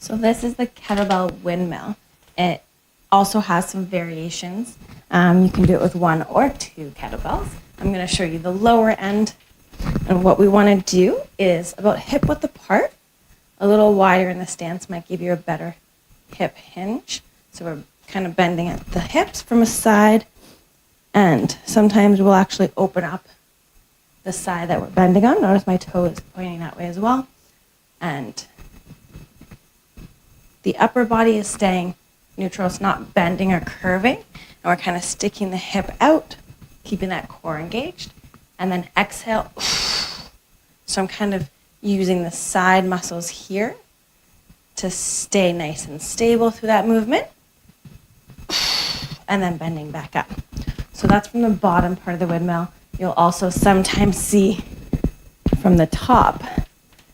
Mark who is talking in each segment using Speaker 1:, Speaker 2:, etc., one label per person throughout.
Speaker 1: So this is the kettlebell windmill. It also has some variations. You can do it with 1 or 2 kettlebells. I'm going to show you the lower end. And what we want to do is about hip width apart. A little wider in the stance might give you a better hip hinge. So we're kind of bending at the hips from a side. And sometimes we'll actually open up the side that we're bending on. Notice my toe is pointing that way as well. And the upper body is staying neutral. It's not bending or curving. And we're kind of sticking the hip out, keeping that core engaged. And then exhale. So I'm kind of using the side muscles here to stay nice and stable through that movement. And then bending back up. So that's from the bottom part of the windmill. You'll also sometimes see from the top.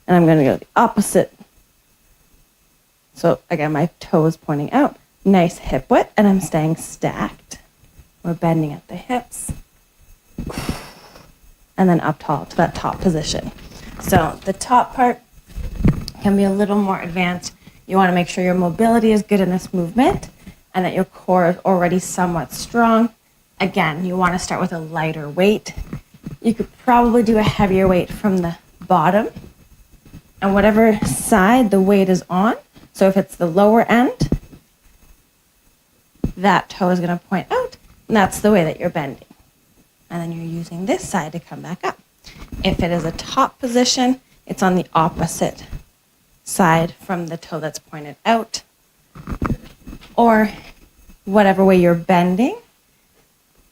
Speaker 1: And I'm going to go the opposite. So again, my toe is pointing out. Nice hip width, and I'm staying stacked. We're bending at the hips. And then up tall to that top position. So the top part can be a little more advanced. You want to make sure your mobility is good in this movement and that your core is already somewhat strong. Again, you want to start with a lighter weight. You could probably do a heavier weight from the bottom and whatever side the weight is on. So if it's the lower end, that toe is going to point out, and that's the way that you're bending. And then you're using this side to come back up. If it is a top position, it's on the opposite side from the toe that's pointed out. Or whatever way you're bending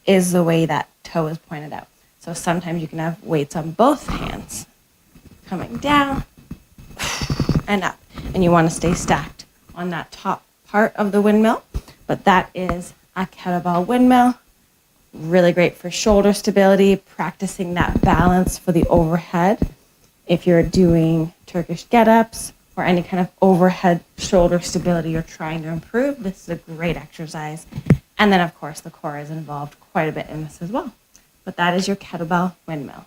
Speaker 1: is the way that toe is pointed out. So sometimes you can have weights on both hands coming down and up. And you want to stay stacked on that top part of the windmill. But that is a kettlebell windmill. Really great for shoulder stability, practicing that balance for the overhead. If you're doing Turkish get-ups or any kind of overhead shoulder stability you're trying to improve, this is a great exercise. And then, of course, the core is involved quite a bit in this as well. But that is your kettlebell windmill.